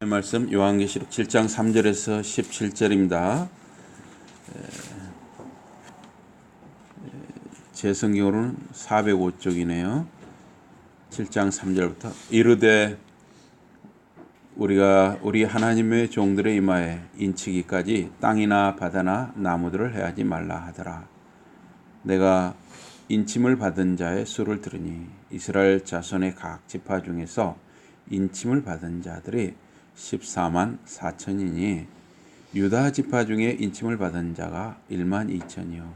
말씀 요한계시록 7장 3절에서 17절입니다. 제 성경으로는 405쪽이네요. 7장 3절부터 이르되 우리가 우리 하나님의 종들의 이마에 인치기까지 땅이나 바다나 나무들을 해하지 말라 하더라. 내가 인침을 받은 자의 수를 들으니 이스라엘 자손의 각 지파 중에서 인침을 받은 자들이 14만 4천이니 유다 지파 중에 인침을 받은 자가 1만 2천이요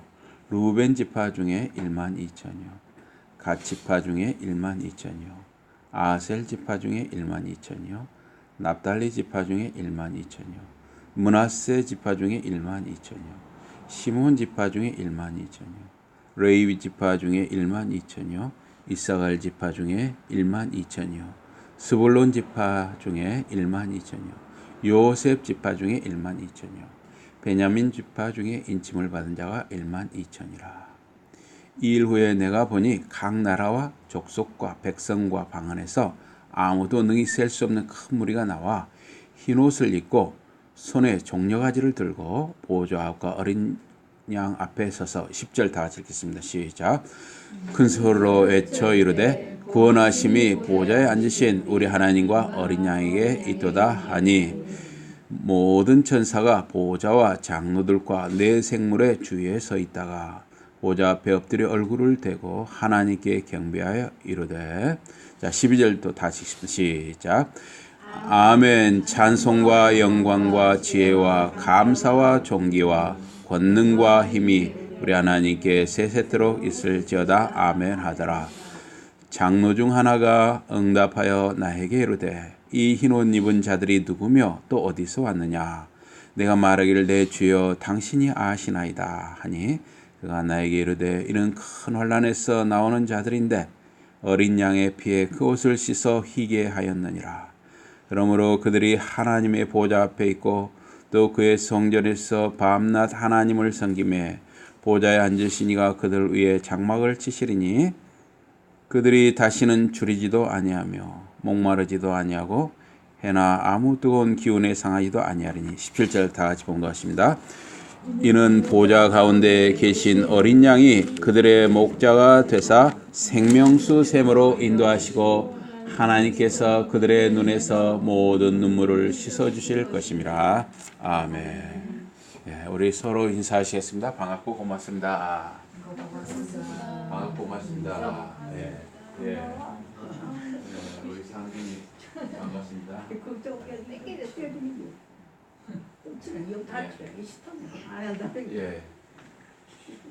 루벤 지파 중에 1만 2천이요 갓 지파 중에 1만 2천이요 아셀 지파 중에 1만 2천이요 납달리 지파 중에 1만 2천이요 므낫세 지파 중에 1만 2천이요 시몬 지파 중에 1만 2천이요 레위 지파 중에 1만 2천이요 이사갈 지파 중에 1만 2천이요 스불론 지파 중에 1만 2천이요 요셉 지파 중에 1만 2천이요 베냐민 지파 중에 인침을 받은 자가 1만 2천이라. 이 일 후에 내가 보니 각 나라와 족속과 백성과 방언에서 아무도 능히 셀 수 없는 큰 무리가 나와 흰 옷을 입고 손에 종려가지를 들고 보좌 앞과 어린 양 앞에 서서 10절 다 같이 읽겠습니다. 시작. 큰 소리로 외쳐 이르되 구원하심이 보좌에 앉으신 우리 하나님과 어린 양에게 있도다 하니 모든 천사가 보좌와 장로들과 네 생물의 주위에 서 있다가 보좌 앞에 엎드려 얼굴을 대고 하나님께 경배하여 이르되 자 12절도 다시 시작. 아멘. 찬송과 영광과 지혜와 감사와 존귀와 권능과 힘이 우리 하나님께 세세토록 있을지어다. 아멘 하더라. 장로 중 하나가 응답하여 나에게 이르되 이 흰 옷 입은 자들이 누구며 또 어디서 왔느냐. 내가 말하기를 내 주여 당신이 아시나이다 하니 그가 나에게 이르되 이는 큰 환난에서 나오는 자들인데 어린 양의 피에 그 옷을 씻어 희게 하였느니라. 그러므로 그들이 하나님의 보좌 앞에 있고 또 그의 성전에서 밤낮 하나님을 섬기매 보좌에 앉으신 이가 그들 위에 장막을 치시리니 그들이 다시는 줄이지도 아니하며 목마르지도 아니하고 해나 아무 뜨거운 기운에 상하지도 아니하리니 17절 다 같이 봉독하십니다. 이는 보좌 가운데 계신 어린 양이 그들의 목자가 되사 생명수 샘으로 인도하시고 하나님께서 그들의 눈에서 모든 눈물을 씻어주실 것입니다. 아멘. 예, 우리 서로 인사하시겠습니다. 반갑고 고맙습니다. 반갑고 고맙습니다. 예, 예. 우리 상진이 반갑습니다. 예.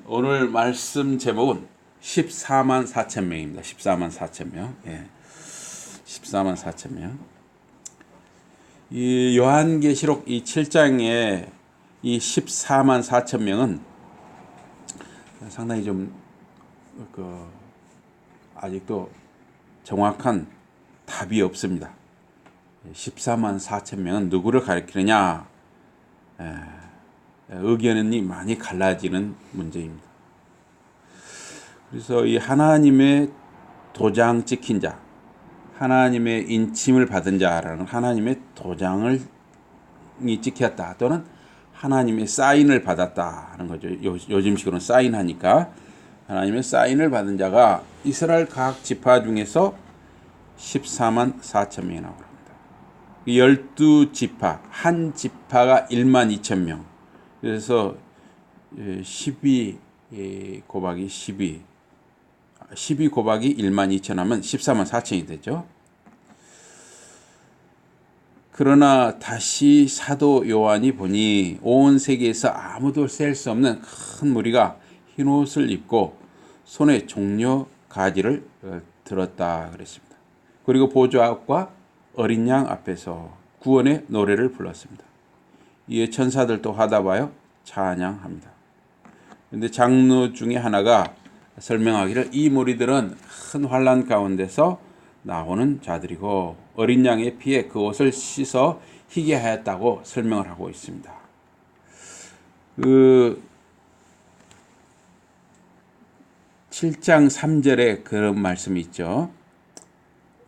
오늘 말씀 제목은 14만 4천 명입니다. 14만 4천 명. 예. 14만 4천 명. 이 요한계시록 이 7장에 이 14만 4천 명은 상당히 좀 아직도 정확한 답이 없습니다. 14만 4천 명은 누구를 가리키느냐? 의견이 많이 갈라지는 문제입니다. 그래서 이 하나님의 도장 찍힌 자, 하나님의 인침을 받은 자라는 하나님의 도장을 찍혔다 또는 하나님의 사인을 받았다 하는 거죠. 요즘식으로는 사인하니까 하나님의 사인을 받은 자가 이스라엘 각 지파 중에서 14만 4천 명이 나옵니다. 12지파, 한 지파가 1만 2천 명. 그래서 12 곱하기 12 곱하기 1만 2천 하면 14만 4천이 되죠. 그러나 다시 사도 요한이 보니 온 세계에서 아무도 셀 수 없는 큰 무리가 흰 옷을 입고 손에 종려 가지를 들었다 그랬습니다. 그리고 보좌 앞과 어린 양 앞에서 구원의 노래를 불렀습니다. 이에 천사들도 화답하여 찬양합니다. 그런데 장로 중에 하나가 설명하기를 이 무리들은 큰 환난 가운데서 나오는 자들이고 어린 양의 피에 그 옷을 씻어 희게 하였다고 설명을 하고 있습니다. 그 7장 3절에 그런 말씀이 있죠.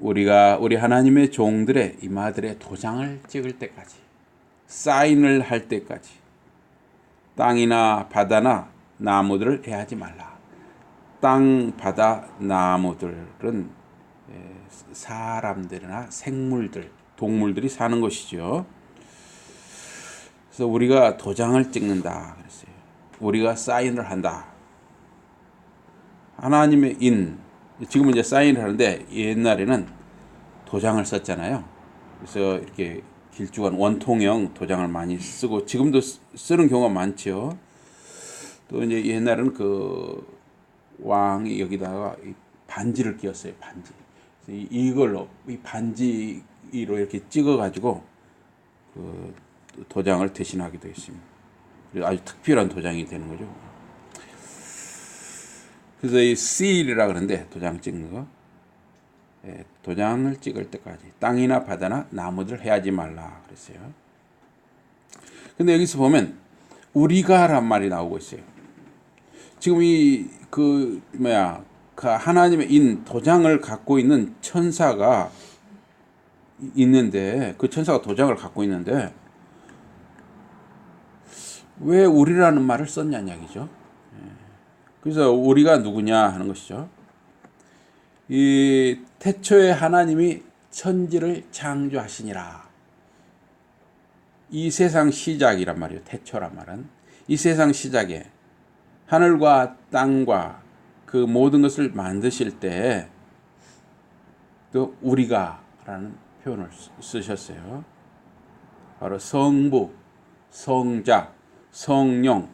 우리 하나님의 종들의 이마들의 도장을 찍을 때까지, 사인을 할 때까지 땅이나 바다나 나무들을 해하지 말라. 땅, 바다, 나무들은 사람들이나 생물들, 동물들이 사는 것이죠. 그래서 우리가 도장을 찍는다 그랬어요. 우리가 사인을 한다. 하나님의 지금은 이제 사인을 하는데 옛날에는 도장을 썼잖아요. 그래서 이렇게 길쭉한 원통형 도장을 많이 쓰고 지금도 쓰는 경우가 많죠. 또 이제 옛날에는 그 왕이 여기다가 반지를 끼웠어요. 반지. 이걸로 이 반지로 이렇게 찍어가지고 그 도장을 대신하기도 했습니다. 그래서 아주 특별한 도장이 되는 거죠. 그래서 이 seal이라 그러는데 도장 찍는 거, 도장을 찍을 때까지 땅이나 바다나 나무들 해하지 말라 그랬어요. 근데 여기서 보면 우리가란 말이 나오고 있어요. 지금 그 하나님의 도장을 갖고 있는 천사가 있는데, 그 천사가 도장을 갖고 있는데 왜 우리라는 말을 썼냐는 이야기죠. 그래서 우리가 누구냐 하는 것이죠. 이 태초에 하나님이 천지를 창조하시니라. 이 세상 시작이란 말이에요. 태초란 말은 이 세상 시작에 하늘과 땅과 그 모든 것을 만드실 때 또 우리가라는 표현을 쓰셨어요. 바로 성부, 성자, 성령,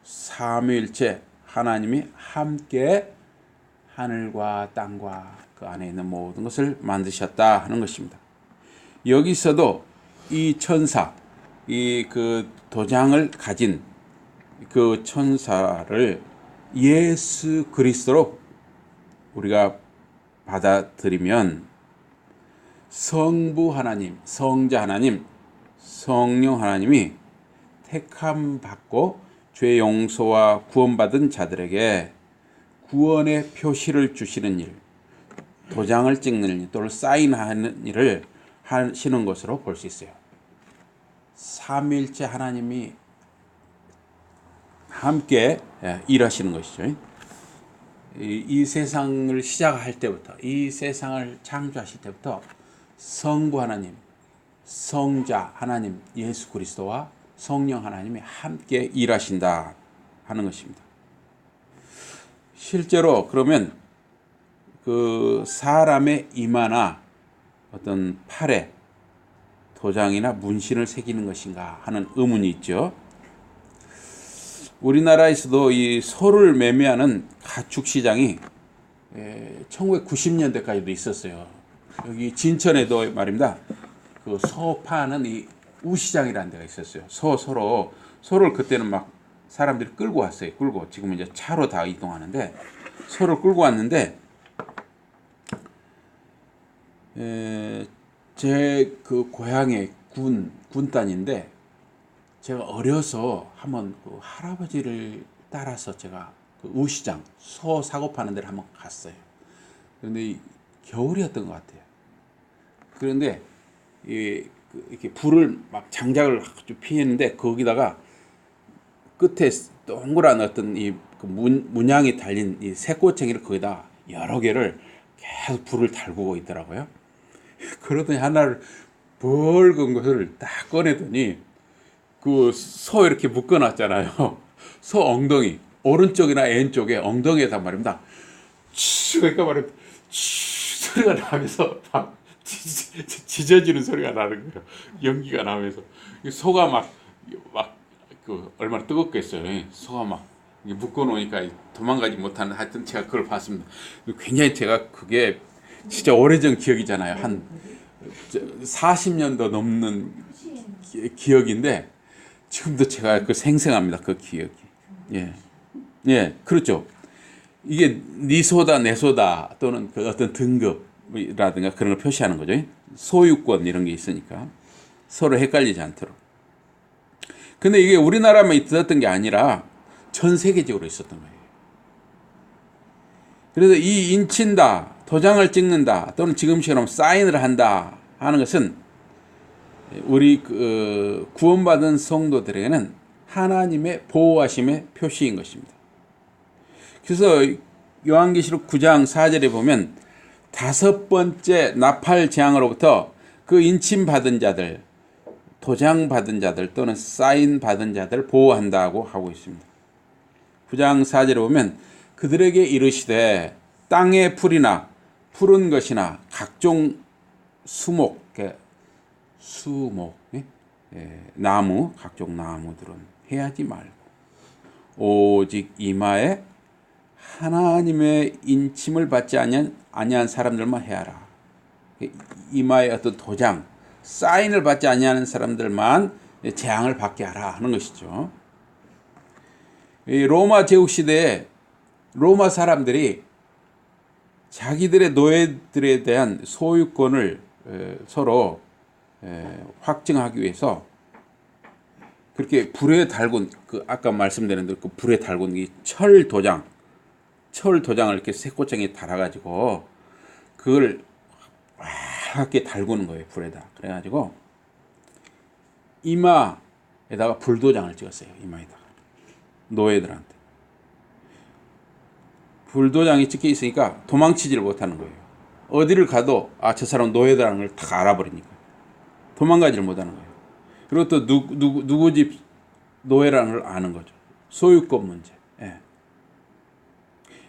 삼위일체 하나님이 함께 하늘과 땅과 그 안에 있는 모든 것을 만드셨다 하는 것입니다. 여기서도 이 천사, 그 도장을 가진 그 천사를 예수 그리스도로 우리가 받아들이면 성부 하나님, 성자 하나님, 성령 하나님이 택함 받고 죄 용서와 구원받은 자들에게 구원의 표시를 주시는 일, 도장을 찍는 일, 또는 사인하는 일을 하시는 것으로 볼 수 있어요. 삼위일체 하나님이 함께 일하시는 것이죠. 이 세상을 시작할 때부터, 이 세상을 창조하실 때부터 성부 하나님, 성자 하나님 예수 그리스도와 성령 하나님이 함께 일하신다 하는 것입니다. 실제로 그러면 그 사람의 이마나 어떤 팔에 도장이나 문신을 새기는 것인가 하는 의문이 있죠. 우리나라에서도 이 소를 매매하는 가축 시장이 1990년대까지도 있었어요. 여기 진천에도 말입니다. 그 소 파는 이 우시장이라는 데가 있었어요. 소를 그때는 막 사람들이 끌고 왔어요. 지금 이제 차로 다 이동하는데 소를 끌고 왔는데 제 그 고향의 군단인데 제가 어려서 한번 그 할아버지를 따라서 제가 그 우시장 소 사고 파는 데를 한번 갔어요. 그런데 겨울이었던 것 같아요. 그런데 이렇게 불을 막 장작을 피했는데 거기다가 끝에 동그란 어떤 그 문양이 달린 이 새꼬챙이를 거기다 여러 개를 계속 불을 달구고 있더라고요. 그러더니 하나를 붉은 것을 딱 꺼내더니 그 소 이렇게 묶어놨잖아요. 소 엉덩이 오른쪽이나 왼쪽에 엉덩이에다 말입니다. 그러니까 말입니다. 소리가 나면서 막 짖어지는 소리가 나는 거예요. 연기가 나면서 소가 막 그 얼마나 뜨겁겠어요. 소가 막 묶어놓으니까 도망가지 못하는, 하여튼 제가 그걸 봤습니다. 굉장히 제가 그게 진짜 오래전 기억이잖아요. 한 40년도 넘는 기억인데 지금도 제가 그 생생합니다. 그 기억이. 예, 그렇죠. 이게 네 소다, 내 소다 또는 그 어떤 등급이라든가 그런 걸 표시하는 거죠. 소유권 이런 게 있으니까 서로 헷갈리지 않도록. 근데 이게 우리나라만 있었던 게 아니라 전 세계적으로 있었던 거예요. 그래서 이 인친다, 도장을 찍는다, 또는 지금처럼 사인을 한다 하는 것은 우리 구원받은 성도들에게는 하나님의 보호하심의 표시인 것입니다. 그래서 요한계시록 9장 4절에 보면 5번째 나팔 재앙으로부터 그 인침 받은 자들, 도장 받은 자들 또는 사인 받은 자들 보호한다고 하고 있습니다. 9장 4절에 보면 그들에게 이르시되 땅의 풀이나 푸른 것이나 각종 수목, 나무, 각종 나무들은 해하지 말고 오직 이마에 하나님의 인침을 받지 아니한 사람들만 해하라. 이마에 어떤 도장, 사인을 받지 아니하는 사람들만 재앙을 받게 하라 하는 것이죠. 로마 제국 시대에 로마 사람들이 자기들의 노예들에 대한 소유권을 서로 확증하기 위해서 그렇게 불에 달군, 아까 말씀드린 그 불에 달군 이 철 도장을 이렇게 쇠꼬챙이에 달아가지고 그걸 하얗게 달구는 거예요, 불에다. 그래가지고 이마에다가 불도장을 찍었어요. 이마에다가 노예들한테 불도장이 찍혀 있으니까 도망치지를 못하는 거예요. 어디를 가도 저 사람 노예라는 걸 다 알아버리니까 도망가지를 못하는 거예요. 그리고 또 누구 집 노예라는 걸 아는 거죠. 소유권 문제.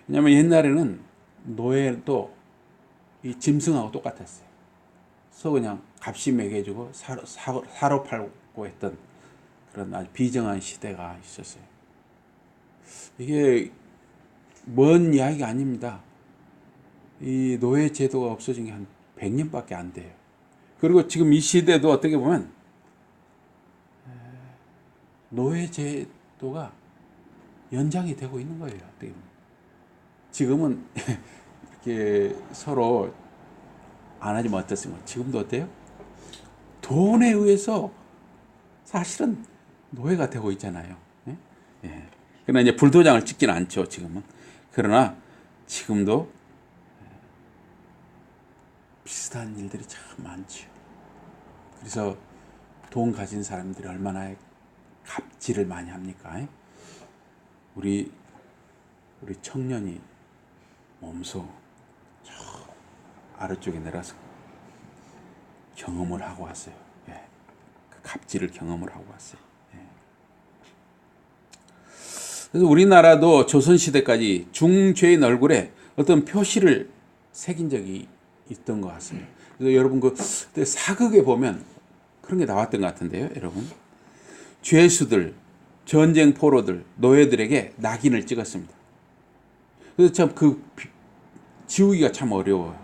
왜냐하면 옛날에는 노예도 이 짐승하고 똑같았어요. 그래서 그냥 값이 매겨주고 사로 팔고 했던 그런 아주 비정한 시대가 있었어요. 이게 먼 이야기가 아닙니다. 이 노예 제도가 없어진 게 한 100년밖에 안 돼요. 그리고 지금 이 시대도 어떻게 보면 노예 제도가 연장이 되고 있는 거예요. 어떻게 보면. 지금은 이렇게 서로 안 하지만 어떻습니까? 지금도 어때요? 돈에 의해서 사실은 노예가 되고 있잖아요. 그러나 이제 불도장을 찍지는 않죠, 지금은. 그러나 지금도 비슷한 일들이 참 많죠. 그래서 돈 가진 사람들이 얼마나 갑질을 많이 합니까? 우리 청년이 몸소 저 아래쪽에 내려서 경험을 하고 왔어요. 그 갑질을 경험을 하고 왔어요. 그래서 우리나라도 조선시대까지 중죄인 얼굴에 어떤 표시를 새긴 적이 있던 것 같습니다. 그래서 여러분 그때 사극에 보면 그런 게 나왔던 것 같은데요, 여러분. 죄수들, 전쟁 포로들, 노예들에게 낙인을 찍었습니다. 그래서 참 지우기가 참 어려워요.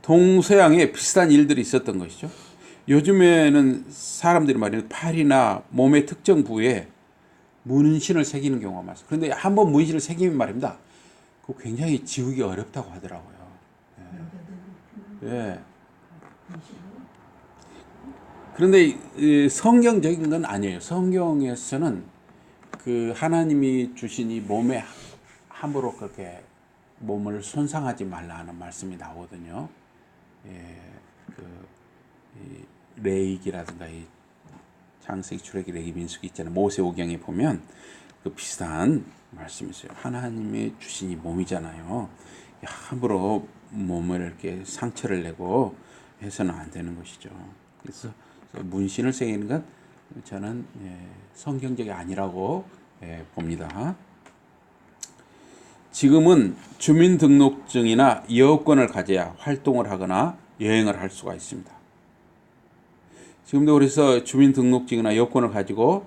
동서양에 비슷한 일들이 있었던 것이죠. 요즘에는 사람들이 말이에요, 팔이나 몸의 특정 부위에 문신을 새기는 경우가 많습니다. 그런데 한번 문신을 새기면 말입니다, 그거 굉장히 지우기 어렵다고 하더라고요. 그런데 성경적인 건 아니에요. 성경에서는 그 하나님이 주신 이 몸에 함부로 그렇게 몸을 손상하지 말라는 말씀이 나오거든요. 레위기라든가 이 창세기, 출애기, 레위기, 민수기 있잖아요. 모세오경에 보면 그 비슷한 말씀이 있어요. 하나님이 주신 이 몸이잖아요. 함부로 몸을 이렇게 상처를 내고 해서는 안 되는 것이죠. 그래서 문신을 새기는 건 저는 성경적이 아니라고 봅니다. 지금은 주민등록증이나 여권을 가져야 활동을 하거나 여행을 할 수가 있습니다. 지금도 그래서 주민등록증이나 여권을 가지고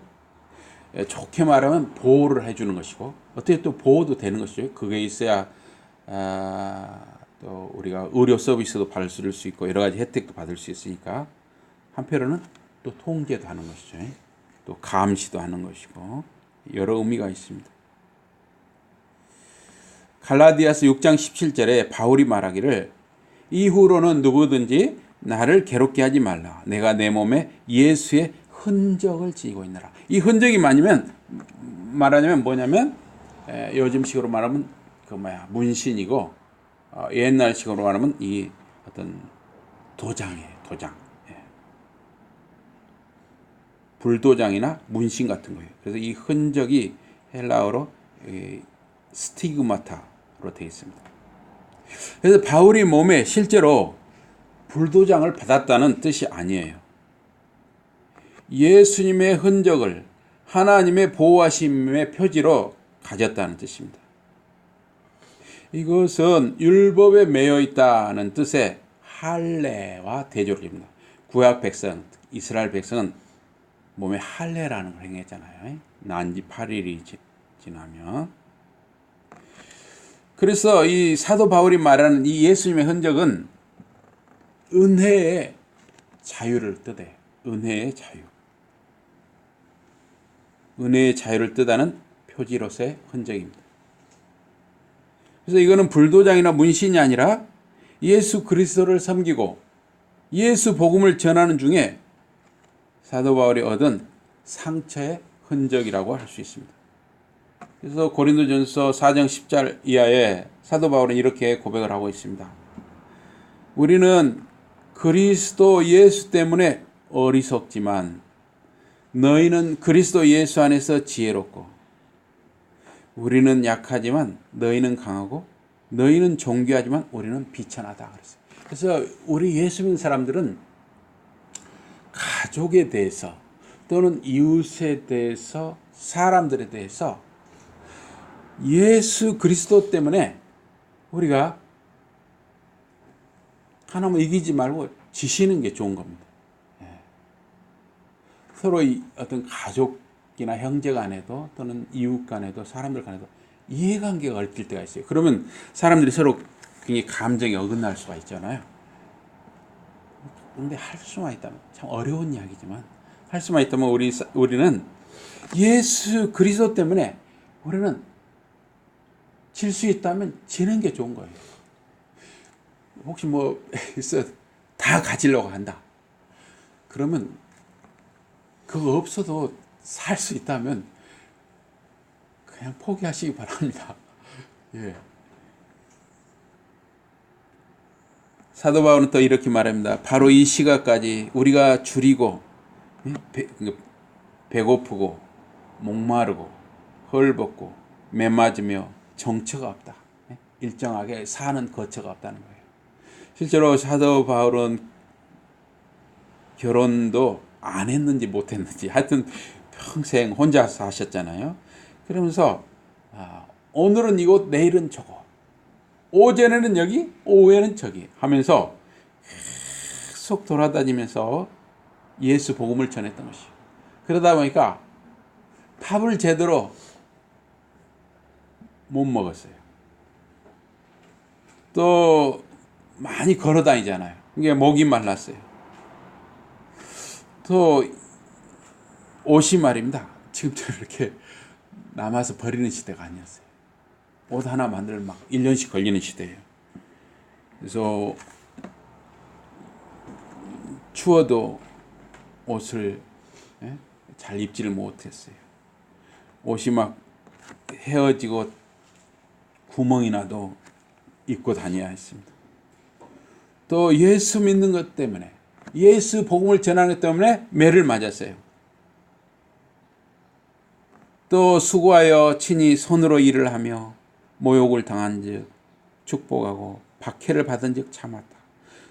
좋게 말하면 보호를 해주는 것이고, 어떻게 또 보호도 되는 것이죠. 그게 있어야 또 우리가 의료 서비스도 받을 수 있고 여러 가지 혜택도 받을 수 있으니까, 한편으로는 또 통제도 하는 것이죠. 또 감시도 하는 것이고 여러 의미가 있습니다. 갈라디아서 6장 17절에 바울이 말하기를 이후로는 누구든지 나를 괴롭게 하지 말라. 내가 내 몸에 예수의 흔적을 지니고 있노라. 이 흔적이 말하자면 뭐냐면 요즘식으로 말하면 문신이고, 옛날식으로 말하면 이 어떤 도장이에요. 도장. 예. 불도장이나 문신 같은 거예요. 그래서 이 흔적이 헬라어로 스티그마타로 되어 있습니다. 그래서 바울이 몸에 실제로 불도장을 받았다는 뜻이 아니에요. 예수님의 흔적을 하나님의 보호하심의 표지로 가졌다는 뜻입니다. 이것은 율법에 매여 있다는 뜻의 할례와 대조입니다. 구약 백성, 이스라엘 백성은 몸에 할례라는 걸 행했잖아요. 난지 8일이 지나면. 그래서 이 사도 바울이 말하는 이 예수님의 흔적은 은혜의 자유를 뜻해요. 은혜의 자유. 은혜의 자유를 뜻하는 표지로서의 흔적입니다. 그래서 이거는 불도장이나 문신이 아니라 예수 그리스도를 섬기고 예수 복음을 전하는 중에 사도 바울이 얻은 상처의 흔적이라고 할 수 있습니다. 그래서 고린도전서 4장 10절 이하에 사도 바울은 이렇게 고백을 하고 있습니다. 우리는 그리스도 예수 때문에 어리석지만 너희는 그리스도 예수 안에서 지혜롭고 우리는 약하지만 너희는 강하고 너희는 존귀하지만 우리는 비천하다 그랬어요. 그래서 우리 예수 믿는 사람들은 가족에 대해서 또는 이웃에 대해서 사람들에 대해서 예수 그리스도 때문에 우리가 하나님 이기지 말고 지시는 게 좋은 겁니다. 서로 어떤 가족이나 형제 간에도 또는 이웃 간에도 사람들 간에도 이해관계가 얽힐 때가 있어요. 그러면 사람들이 서로 굉장히 감정이 어긋날 수가 있잖아요. 그런데 할 수만 있다면, 참 어려운 이야기지만 할 수만 있다면 우리는 예수 그리스도 때문에 우리는 질 수 있다면 지는 게 좋은 거예요. 혹시 다 가지려고 한다. 그러면 그거 없어도 살 수 있다면 그냥 포기하시기 바랍니다. 예. 사도 바울은 또 이렇게 말합니다. 바로 이 시각까지 우리가 줄이고 배고프고 목마르고 헐벗고 매맞으며 정처가 없다. 일정하게 사는 거처가 없다는 거예요. 실제로 사도 바울은 결혼도 안 했는지 못 했는지 하여튼 평생 혼자 사셨잖아요. 그러면서 오늘은 이곳 내일은 저곳 오전에는 여기 오후에는 저기 하면서 계속 돌아다니면서 예수 복음을 전했던 것이에요. 그러다 보니까 밥을 제대로 못 먹었어요. 또 많이 걸어 다니잖아요. 이게 목이 말랐어요. 또 옷이 말입니다. 지금처럼 이렇게 남아서 버리는 시대가 아니었어요. 옷 하나 만들 1년씩 걸리는 시대예요. 그래서 추워도 옷을 잘 입지를 못했어요. 옷이 막 헤어지고 구멍이 나도 입고 다녀야 했습니다. 또 예수 믿는 것 때문에 예수 복음을 전하는 것 때문에 매를 맞았어요. 또 수고하여 친히 손으로 일을 하며 모욕을 당한 즉 축복하고 박해를 받은 즉 참았다.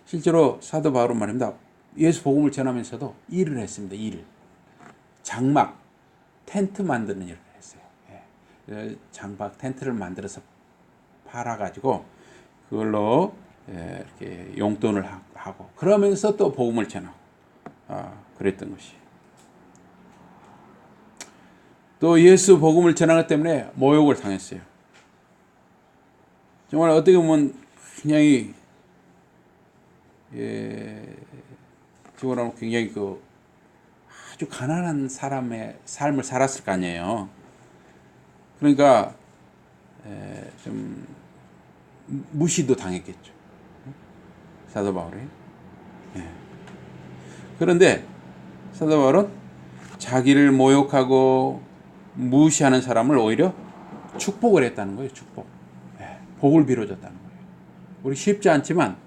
실제로 사도 바울은 말입니다. 예수 복음을 전하면서도 일을 했습니다. 일을. 장막, 텐트 만드는 일을 했어요. 장막 텐트를 만들어서 팔아가지고 그걸로 이렇게 용돈을 하고 그러면서 또 복음을 전하고 그랬던 것이. 또 예수 복음을 전하는 것 때문에 모욕을 당했어요. 정말 어떻게 보면 굉장히 지금으로는 굉장히 아주 가난한 사람의 삶을 살았을 거 아니에요. 그러니까 좀 무시도 당했겠죠. 사도 바울이. 그런데 사도 바울은 자기를 모욕하고 무시하는 사람을 오히려 축복을 했다는 거예요. 축복. 복을 빌어줬다는 거예요. 우리 쉽지 않지만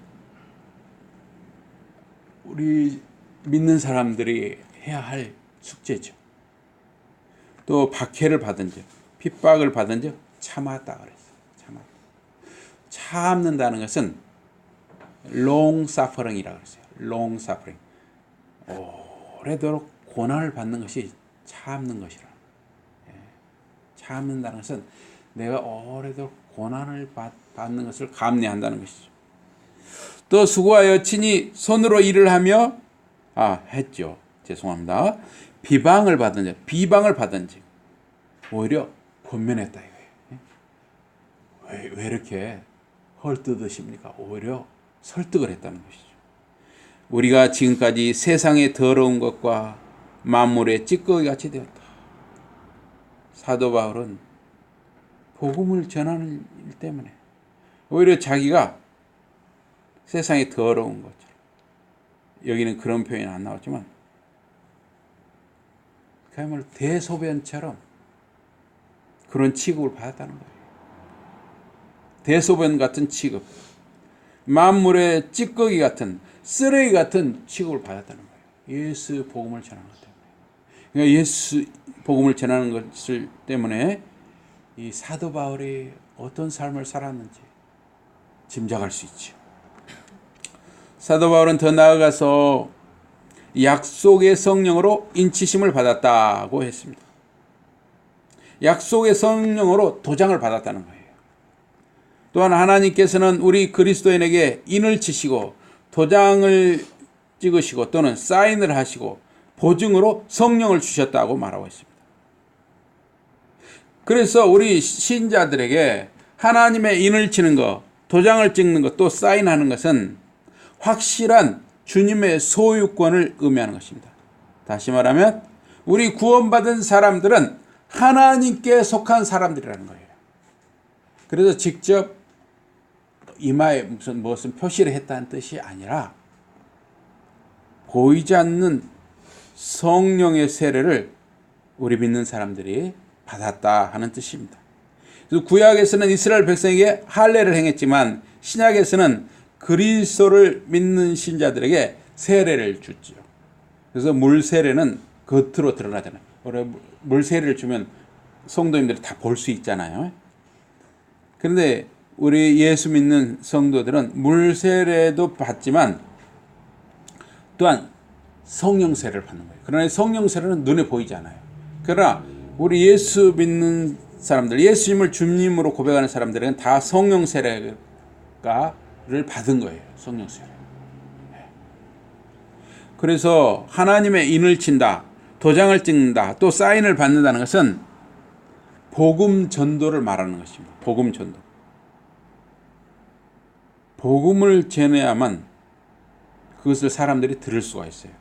우리 믿는 사람들이 해야 할 숙제죠. 또 박해를 받은 적, 핍박을 받은 적 참았다 그랬어요. 참는다는 것은 long suffering이라고 그랬어요. long suffering. 오래도록 고난을 받는 것이 참는 것이라. 참는다는 것은 내가 오래도록 고난을 받는 것을 감내한다는 것이죠. 또 수고하여 친히 손으로 일을 하며 했죠. 죄송합니다. 비방을 받은 즉 오히려 권면했다 이거예요. 왜 이렇게 헐뜯으십니까? 오히려 설득을 했다는 것이죠. 우리가 지금까지 세상의 더러운 것과 만물의 찌꺼기같이 되었다. 사도 바울은 복음을 전하는 일 때문에 오히려 자기가 세상의 더러운 것처럼, 여기는 그런 표현이 안 나왔지만 그야말로 대소변처럼 그런 취급을 받았다는 거예요. 대소변 같은 취급, 만물의 찌꺼기 같은, 쓰레기 같은 취급을 받았다는 거예요. 예수 복음을 전하는 것 때문에. 그러니까 예수 복음을 전하는 것을 때문에 이 사도 바울이 어떤 삶을 살았는지 짐작할 수 있죠. 사도 바울은 더 나아가서 약속의 성령으로 인치심을 받았다고 했습니다. 약속의 성령으로 도장을 받았다는 거예요. 또한 하나님께서는 우리 그리스도인에게 인을 치시고 도장을 찍으시고 또는 사인을 하시고 보증으로 성령을 주셨다고 말하고 있습니다. 그래서 우리 신자들에게 하나님의 인을 치는 것, 도장을 찍는 것, 또 사인하는 것은 확실한 주님의 소유권을 의미하는 것입니다. 다시 말하면 우리 구원받은 사람들은 하나님께 속한 사람들이라는 거예요. 그래서 직접 이마에 무슨 표시를 했다는 뜻이 아니라 보이지 않는 성령의 세례를 우리 믿는 사람들이 받았다 하는 뜻입니다. 그래서 구약에서는 이스라엘 백성에게 할례를 행했지만 신약에서는 그리스도를 믿는 신자들에게 세례를 주죠. 그래서 물 세례는 겉으로 드러나잖아요. 물 세례를 주면 성도님들이 다 볼 수 있잖아요. 그런데 우리 예수 믿는 성도들은 물 세례도 받지만 또한 성령 세례를 받는 거예요. 그러나 성령 세례는 눈에 보이지 않아요. 그러나 우리 예수 믿는 사람들, 예수님을 주님으로 고백하는 사람들은 다 성령 세례를 받은 거예요. 성령 세례. 그래서 하나님의 인을 친다, 도장을 찍는다, 또 사인을 받는다는 것은 복음 전도를 말하는 것입니다. 복음 전도. 복음을 전해야만 그것을 사람들이 들을 수가 있어요.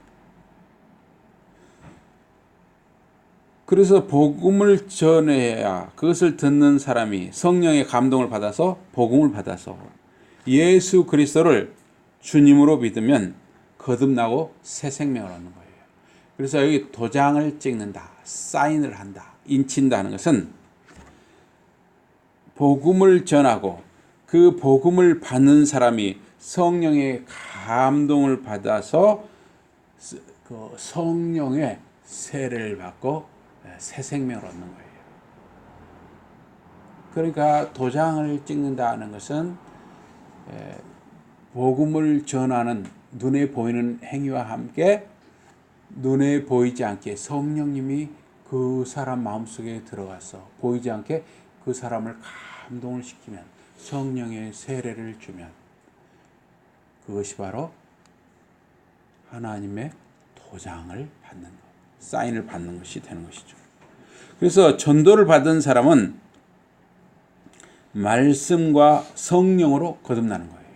그래서 복음을 전해야 그것을 듣는 사람이 성령의 감동을 받아서 복음을 받아서 예수 그리스도를 주님으로 믿으면 거듭나고 새 생명을 얻는 거예요. 그래서 여기 도장을 찍는다, 사인을 한다, 인친다는 것은 복음을 전하고 그 복음을 받는 사람이 성령의 감동을 받아서 그 성령의 세례를 받고 새 생명을 얻는 거예요. 그러니까 도장을 찍는다는 것은 복음을 전하는 눈에 보이는 행위와 함께 눈에 보이지 않게 성령님이 그 사람 마음속에 들어가서 보이지 않게 그 사람을 감동을 시키면 성령의 세례를 주면 그것이 바로 하나님의 도장을 받는 것, 사인을 받는 것이 되는 것이죠. 그래서 전도를 받은 사람은 말씀과 성령으로 거듭나는 거예요.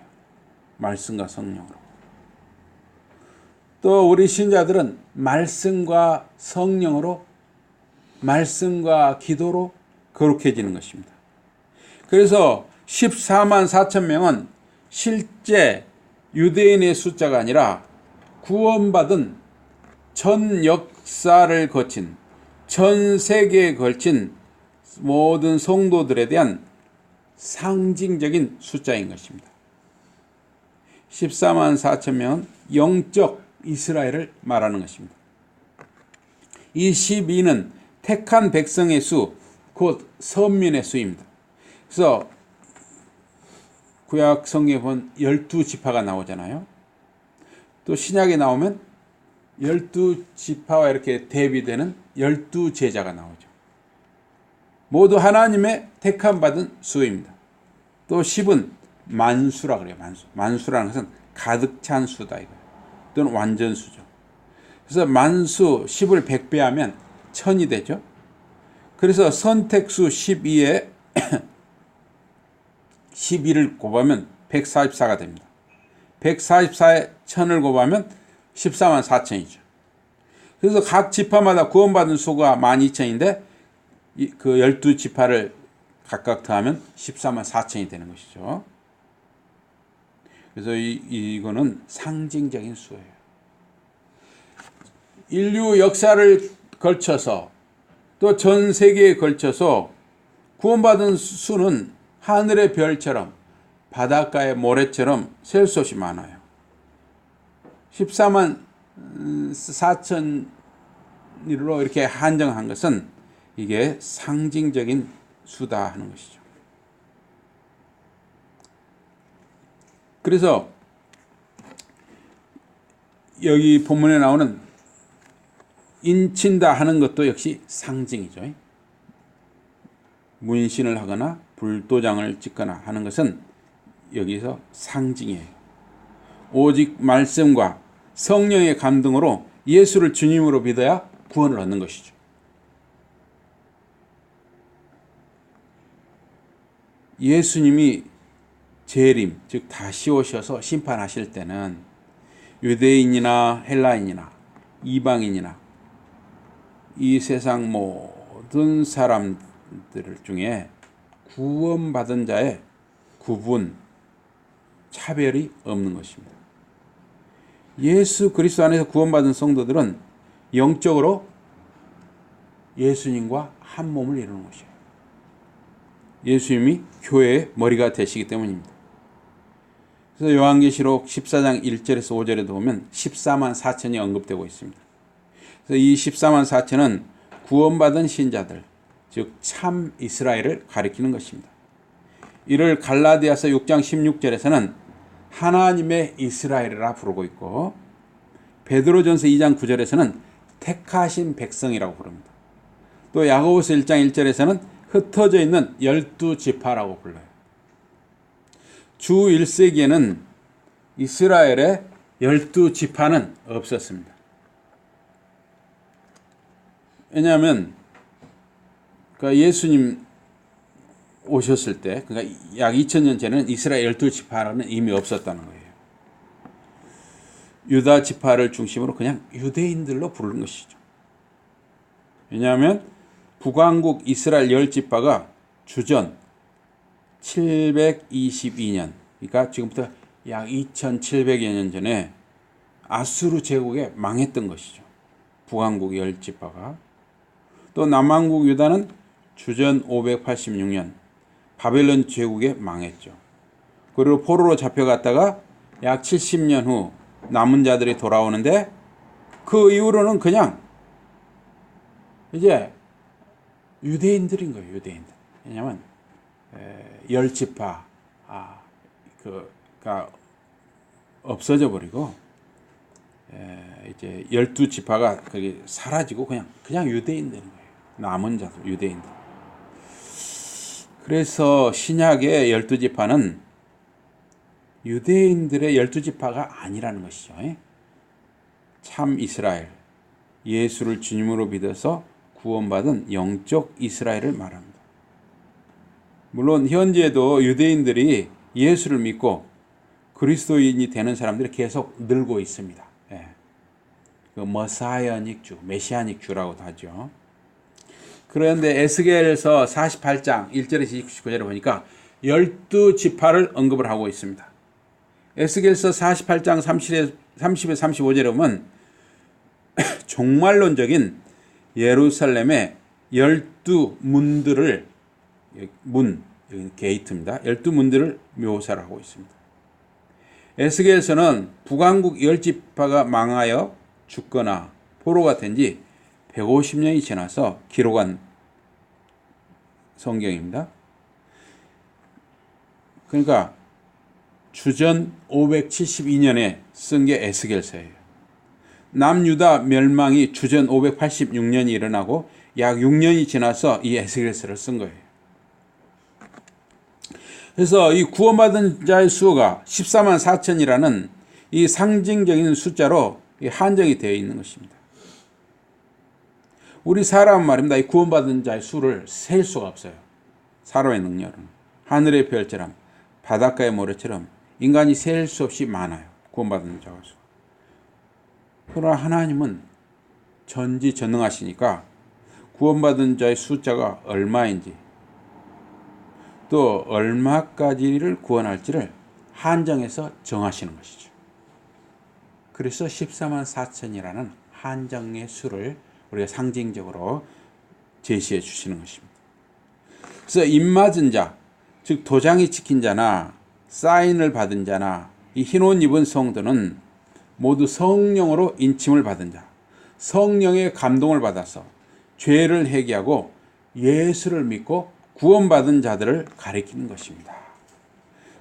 말씀과 성령으로. 또 우리 신자들은 말씀과 성령으로, 말씀과 기도로 거룩해지는 것입니다. 그래서 14만 4천 명은 실제 유대인의 숫자가 아니라 구원받은 전 역사를 거친 전 세계에 걸친 모든 성도들에 대한 상징적인 숫자인 것입니다. 14만 4천 명은 영적 이스라엘을 말하는 것입니다. 이 12는 택한 백성의 수, 곧 선민의 수입니다. 그래서 구약 성경에 보면 12지파가 나오잖아요. 또 신약에 나오면 12지파와 이렇게 대비되는 12제자가 나오죠. 모두 하나님의 택함 받은 수입니다. 또 10은 만수라 그래요. 만수라는 것은 가득 찬 수다 이거예요. 또는 완전수죠. 그래서 만수 10을 100배하면 1000이 되죠. 그래서 선택수 12에 12를 곱하면 144가 됩니다. 144에 1000을 곱하면 14만 4천이죠. 그래서 각 지파마다 구원받은 수가 12,000인데 그 12지파를 각각 더하면 14만 4천이 되는 것이죠. 그래서 이거는 상징적인 수예요. 인류 역사를 걸쳐서 또 전 세계에 걸쳐서 구원받은 수는 하늘의 별처럼 바닷가의 모래처럼 셀 수 없이 많아요. 14만 4천으로 이렇게 한정한 것은 이게 상징적인 수다 하는 것이죠. 그래서 여기 본문에 나오는 인친다 하는 것도 역시 상징이죠. 문신을 하거나 불도장을 찍거나 하는 것은 여기서 상징이에요. 오직 말씀과 성령의 감동으로 예수를 주님으로 믿어야 구원을 얻는 것이죠. 예수님이 재림, 즉 다시 오셔서 심판하실 때는 유대인이나 헬라인이나 이방인이나 이 세상 모든 사람들 중에 구원받은 자의 구분, 차별이 없는 것입니다. 예수 그리스도 안에서 구원받은 성도들은 영적으로 예수님과 한 몸을 이루는 것이에요. 예수님이 교회의 머리가 되시기 때문입니다. 그래서 요한계시록 14장 1절에서 5절에도 보면 14만 4천이 언급되고 있습니다. 그래서 이 14만 4천은 구원받은 신자들, 즉 참 이스라엘을 가리키는 것입니다. 이를 갈라디아서 6장 16절에서는 하나님의 이스라엘이라 부르고 있고 베드로전서 2장 9절에서는 택하신 백성이라고 부릅니다. 또 야고보서 1장 1절에서는 흩어져 있는 12지파라고 불러요. 주 1세기에는 이스라엘의 12지파는 없었습니다. 왜냐하면 예수님 오셨을 때, 그러니까 약 2000년 전에는 이스라엘 12지파는 이미 없었다는 거예요. 유다 지파를 중심으로 그냥 유대인들로 부르는 것이죠. 왜냐하면 북왕국 이스라엘 10지파가 주전 722년, 그러니까 지금부터 약 2700여 년 전에 아수르 제국에 망했던 것이죠. 북왕국 10지파가. 또 남왕국 유다는 주전 586년 바벨론 제국에 망했죠. 그리고 포로로 잡혀갔다가 약 70년 후 남은 자들이 돌아오는데 그 이후로는 그냥 이제 유대인들인 거예요. 유대인들. 왜냐하면 10지파가 없어져 버리고 이제 12지파가 거기 사라지고 그냥 유대인 되는 거예요. 남은 자들, 유대인들. 그래서 신약의 12지파는 유대인들의 12지파가 아니라는 것이죠. 참 이스라엘, 예수를 주님으로 믿어서 구원받은 영적 이스라엘을 말합니다. 물론 현재도 유대인들이 예수를 믿고 그리스도인이 되는 사람들이 계속 늘고 있습니다. 그 머사이어닉 주, 메시아닉 주라고도 하죠. 그런데 에스겔에서 48장 1절에서 29절에 보니까 12지파를 언급을 하고 있습니다. 에스겔서 48장 30에 35절에 보면 종말론적인 예루살렘의 12문들을 게이트입니다. 12문들을 묘사를 하고 있습니다. 에스겔서는 북왕국 10지파가 망하여 죽거나 포로가 된 지 150년이 지나서 기록한 성경입니다. 그러니까 주전 572년에 쓴 게 에스겔서예요. 남유다 멸망이 주전 586년이 일어나고 약 6년이 지나서 이 에스겔서를 쓴 거예요. 그래서 이 구원받은 자의 수가 14만 4천이라는 이 상징적인 숫자로 한정이 되어 있는 것입니다. 우리 사람은 말입니다. 이 구원받은 자의 수를 셀 수가 없어요. 사람의 능력은 하늘의 별처럼 바닷가의 모래처럼 인간이 셀 수 없이 많아요. 구원받은 자의 수. 그러나 하나님은 전지전능하시니까 구원받은 자의 숫자가 얼마인지 또 얼마까지를 구원할지를 한정해서 정하시는 것이죠. 그래서 14만 4천이라는 한정의 수를 우리가 상징적으로 제시해 주시는 것입니다. 그래서 입맞은 자, 즉 도장이 찍힌 자나 사인을 받은 자나 이 흰옷 입은 성도는 모두 성령으로 인침을 받은 자, 성령의 감동을 받아서 죄를 회개하고 예수를 믿고 구원받은 자들을 가리키는 것입니다.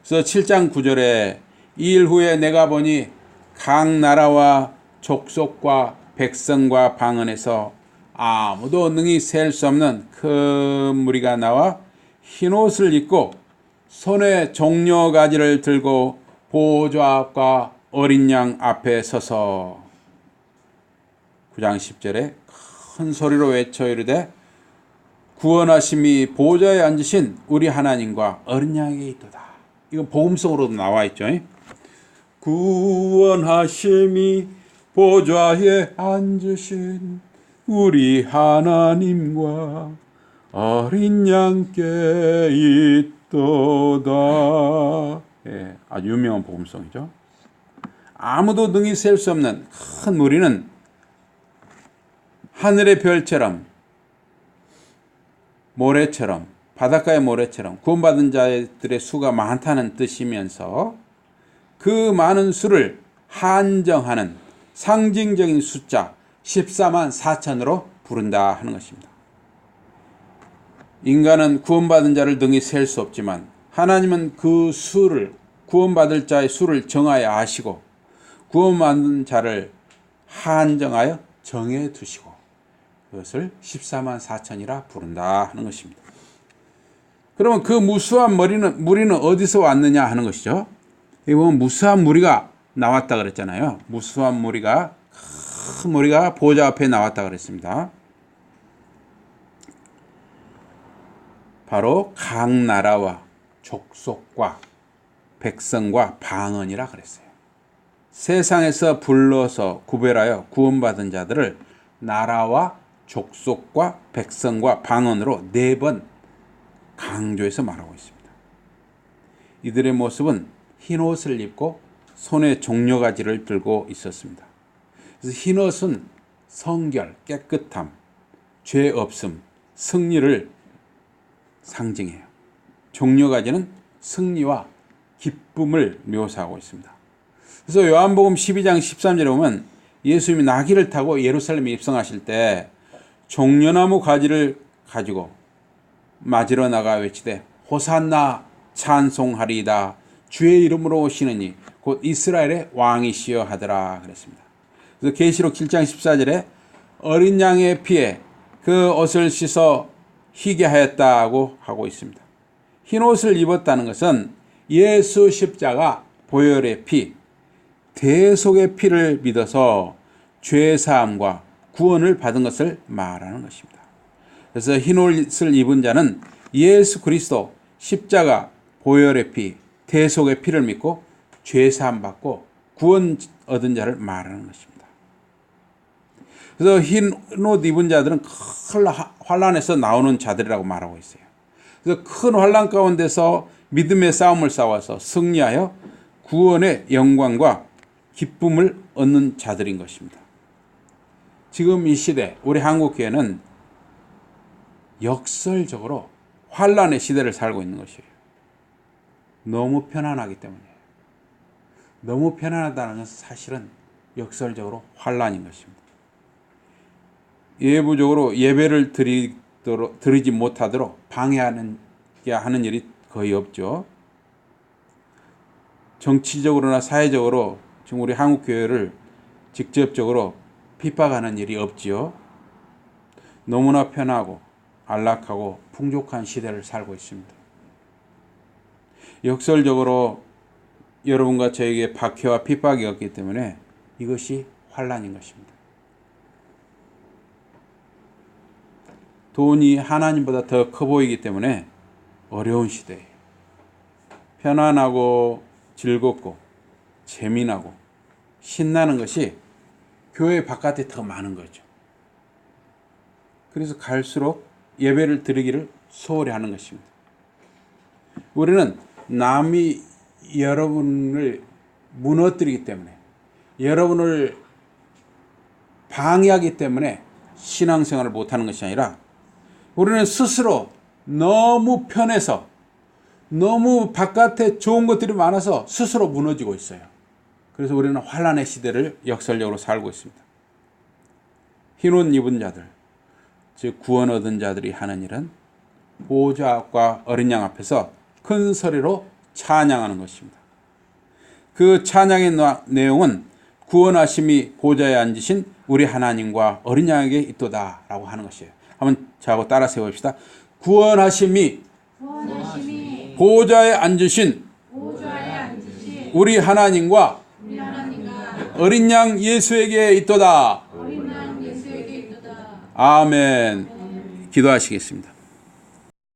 그래서 7장 9절에 이 일 후에 내가 보니 각 나라와 족속과 백성과 방언에서 아무도 능히 셀 수 없는 큰 무리가 나와 흰옷을 입고 손에 종려가지를 들고 보좌 앞과 어린 양 앞에 서서 9장 10절에 큰 소리로 외쳐 이르되 구원하심이 보좌에 앉으신 우리 하나님과 어린 양에게 있도다. 이건 복음성으로도 나와 있죠. 구원하심이 보좌에 앉으신 우리 하나님과 어린 양께 있도다. 예, 아주 유명한 복음성이죠. 아무도 능히 셀 수 없는 큰 무리는 하늘의 별처럼 모래처럼 바닷가의 모래처럼 구원받은 자들의 수가 많다는 뜻이면서 그 많은 수를 한정하는 상징적인 숫자 14만 4천으로 부른다 하는 것입니다. 인간은 구원받은 자를 능히 셀 수 없지만 하나님은 그 수를 구원받을 자의 수를 정하여 아시고 구원받은 자를 한정하여 정해 두시고 그것을 14만 4천이라 부른다 하는 것입니다. 그러면 그 무수한 무리는 어디서 왔느냐 하는 것이죠. 여기 보면 무수한 무리가 나왔다 그랬잖아요. 무수한 무리가 큰 무리가 보좌 앞에 나왔다 그랬습니다. 바로 각 나라와 족속과 백성과 방언이라 그랬어요. 세상에서 불러서 구별하여 구원받은 자들을 나라와 족속과 백성과 방언으로 4번 강조해서 말하고 있습니다. 이들의 모습은 흰옷을 입고 손에 종려가지를 들고 있었습니다. 그래서 흰옷은 성결, 깨끗함, 죄 없음, 승리를 상징해요. 종려가지는 승리와 기쁨을 묘사하고 있습니다. 그래서 요한복음 12장 13절에 보면 예수님이 나귀를 타고 예루살렘에 입성하실 때 종려나무 가지를 가지고 맞으러 나가 외치되 호산나 찬송하리이다 주의 이름으로 오시느니 곧 이스라엘의 왕이시여 하더라 그랬습니다. 그래서 계시록 7장 14절에 어린 양의 피에 그 옷을 씻어 희게 하였다고 하고 있습니다. 흰 옷을 입었다는 것은 예수 십자가 보혈의 피, 대속의 피를 믿어서 죄사함과 구원을 받은 것을 말하는 것입니다. 그래서 흰 옷을 입은 자는 예수 그리스도 십자가 보혈의 피, 대속의 피를 믿고 죄사함 받고 구원 얻은 자를 말하는 것입니다. 그래서 흰 옷 입은 자들은 큰 환란에서 나오는 자들이라고 말하고 있어요. 그래서 큰 환란 가운데서 믿음의 싸움을 싸워서 승리하여 구원의 영광과 기쁨을 얻는 자들인 것입니다. 지금 이 시대 우리 한국교회는 역설적으로 환란의 시대를 살고 있는 것이에요. 너무 편안하기 때문에. 너무 편안하다는 것은 사실은 역설적으로 환란인 것입니다. 예부적으로 예배를 드리지 못하도록 방해하는 일이 거의 없죠. 정치적으로나 사회적으로 지금 우리 한국 교회를 직접적으로 핍박하는 일이 없지요. 너무나 편하고 안락하고 풍족한 시대를 살고 있습니다. 역설적으로 여러분과 저에게 박해와 핍박이 없기 때문에 이것이 환란인 것입니다. 돈이 하나님보다 더 커 보이기 때문에 어려운 시대예요. 편안하고 즐겁고 재미나고 신나는 것이 교회 바깥에 더 많은 거죠. 그래서 갈수록 예배를 드리기를 소홀히 하는 것입니다. 우리는 남이 여러분을 무너뜨리기 때문에, 여러분을 방해하기 때문에 신앙생활을 못하는 것이 아니라 우리는 스스로 너무 편해서, 너무 바깥에 좋은 것들이 많아서 스스로 무너지고 있어요. 그래서 우리는 환란의 시대를 역설적으로 살고 있습니다. 흰옷 입은 자들, 즉 구원 얻은 자들이 하는 일은 보호자 앞과 어린 양 앞에서 큰 소리로 찬양하는 것입니다. 그 찬양의 내용은 구원하심이 보좌에 앉으신 우리 하나님과 어린 양에게 있도다 라고 하는 것이에요. 한번 저하고 따라 세워봅시다. 구원하심이 보좌에 앉으신 우리 하나님과 어린 양 예수에게 있도다. 아멘. 기도하시겠습니다.